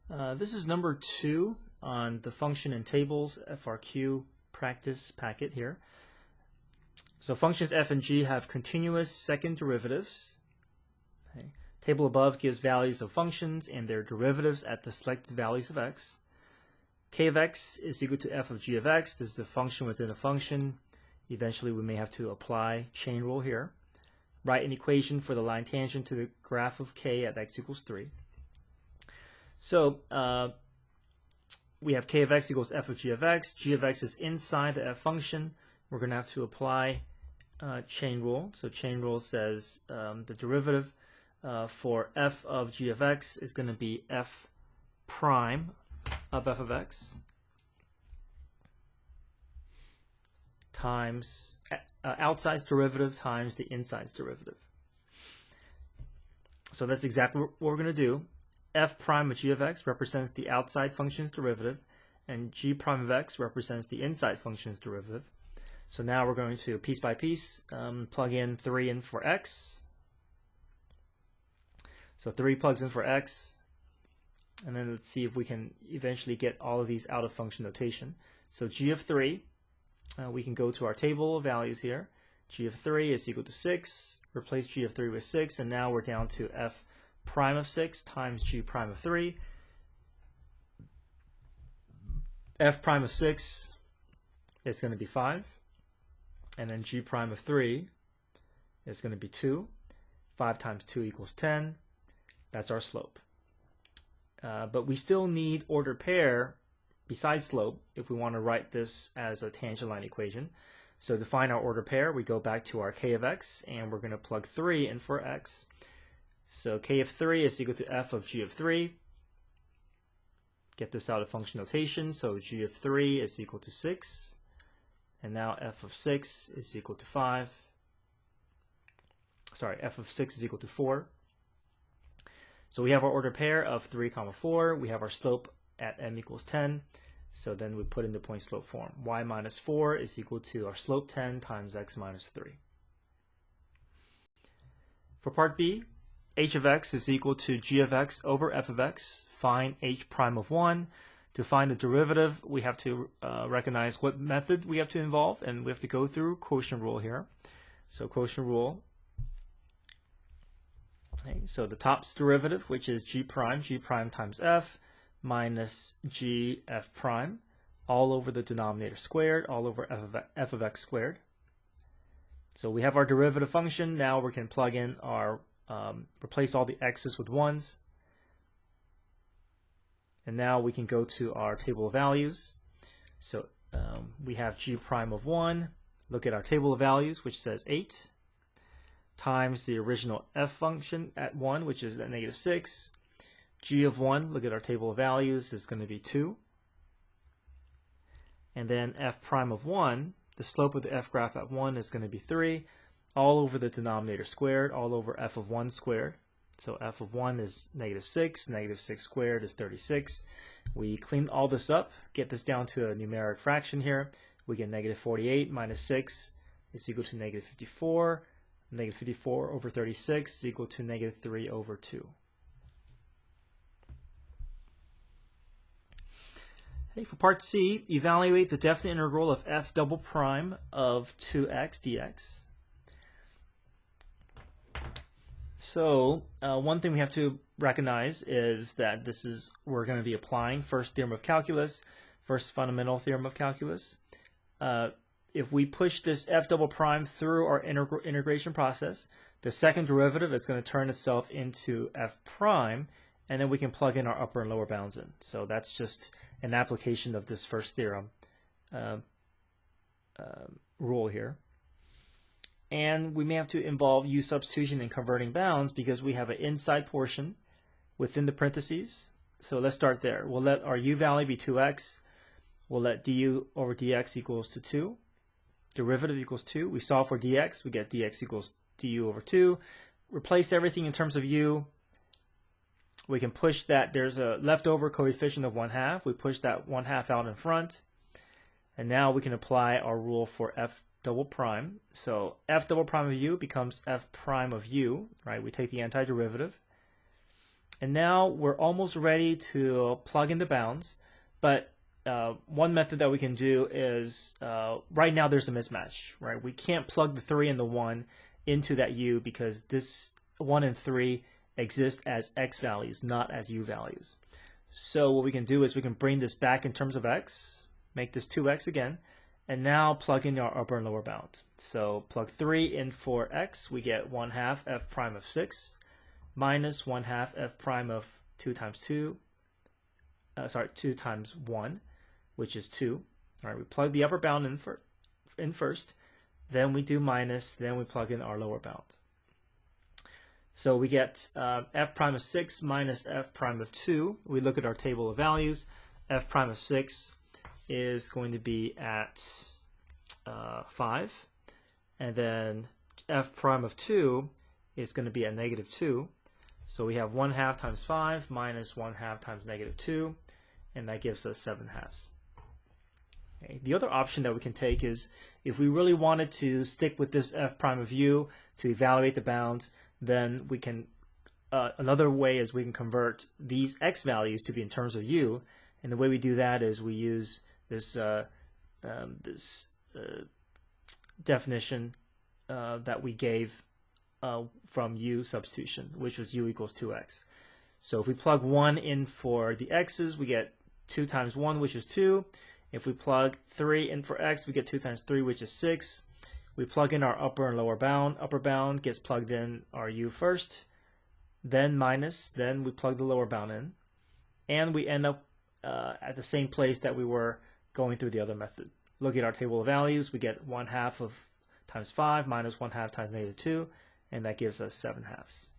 This is number 2 on the function and tables FRQ practice packet here. So functions f and g have continuous second derivatives. Okay. Table above gives values of functions and their derivatives at the selected values of x. K of x is equal to f of g of x. This is a function within a function. Eventually we may have to apply chain rule here. Write an equation for the line tangent to the graph of k at x equals 3. So we have k of x equals f of g of x. G of x is inside the f function. We're going to have to apply chain rule. So chain rule says the derivative for f of g of x is going to be f prime of f of x times outside's derivative times the inside's derivative. So that's exactly what we're going to do. F prime of g of x represents the outside function's derivative, and g prime of x represents the inside function's derivative. So now we're going to, piece by piece, plug in 3 in for x. So 3 plugs in for x, and then let's see if we can eventually get all of these out of function notation. So g of 3, we can go to our table of values here. G of 3 is equal to 6. Replace g of 3 with 6, and now we're down to f prime of 6 times g prime of 3. F prime of 6 is going to be 5. And then g prime of 3 is going to be 2. 5 times 2 equals 10. That's our slope. But we still need ordered pair besides slope if we want to write this as a tangent line equation. So to find our ordered pair, we go back to our k of x, and we're going to plug 3 in for x. So k of 3 is equal to f of g of 3. Get this out of function notation. So g of 3 is equal to 6. And now f of 6 is equal to 5. Sorry, f of 6 is equal to 4. So we have our ordered pair of 3, 4. We have our slope at m equals 10. So then we put in the point slope form. Y minus 4 is equal to our slope 10 times x minus 3. For part B, h of x is equal to g of x over f of x. Find h prime of 1. To find the derivative, we have to recognize what method we have to involve, and we have to go through quotient rule here. So quotient rule. Okay, so the top's derivative, which is g prime times f, minus g f prime, all over the denominator squared, all over f of x squared. So we have our derivative function. Now we can plug in our, replace all the x's with 1's. And now we can go to our table of values. So we have g prime of 1. Look at our table of values, which says 8, times the original f function at 1, which is at negative 6. G of 1, look at our table of values, is going to be 2. And then f prime of 1, the slope of the f graph at 1 is going to be 3, all over the denominator squared, all over f of 1 squared. So f of 1 is negative 6. Negative 6 squared is 36. We clean all this up, get this down to a numeric fraction here. We get negative 48 minus 6 is equal to negative 54. Negative 54 over 36 is equal to negative 3 over 2. Okay, for part C, evaluate the definite integral of f double prime of 2x dx. So one thing we have to recognize is that we're going to be applying first theorem of calculus, first fundamental theorem of calculus. If we push this f double prime through our integration process, the second derivative is going to turn itself into f prime, and then we can plug in our upper and lower bounds in. So that's just an application of this first theorem rule here. And we may have to involve u substitution in converting bounds because we have an inside portion within the parentheses. So let's start there. We'll let our u value be 2x. We'll let du over dx equals to 2. Derivative equals 2. We solve for dx. We get dx equals du over 2. Replace everything in terms of u. We can push that. There's a leftover coefficient of 1/2. We push that 1/2 out in front. And now we can apply our rule for f double prime. So f double prime of u becomes f prime of u, right? We take the antiderivative. And now we're almost ready to plug in the bounds, but one method that we can do is, right now there's a mismatch, right? We can't plug the 3 and the 1 into that u because this 1 and 3 exist as x values, not as u values. So what we can do is we can bring this back in terms of x, make this 2x again, and now plug in our upper and lower bound. So plug 3 in for x, we get 1/2 f prime of 6 minus 1/2 f prime of 2 times 2, 2 times 1, which is 2. All right, we plug the upper bound in first, then we do minus, then we plug in our lower bound. So we get f prime of 6 minus f prime of 2. We look at our table of values. F prime of 6 is going to be at 5. And then f prime of 2 is going to be at -2. So we have 1/2 times 5 minus 1/2 times -2. And that gives us 7/2. Okay. The other option that we can take is if we really wanted to stick with this f prime of u to evaluate the bounds, then we can, another way is we can convert these x values to be in terms of u, and the way we do that is we use this definition that we gave from u substitution, which was u equals 2x. So if we plug 1 in for the x's, we get 2 times 1, which is 2. If we plug 3 in for x, we get 2 times 3, which is 6. We plug in our upper and lower bound. Upper bound gets plugged in our u first, then minus, then we plug the lower bound in, and we end up at the same place that we were going through the other method. Look at our table of values. We get 1/2 of times 5 minus 1/2 times -2, and that gives us 7/2.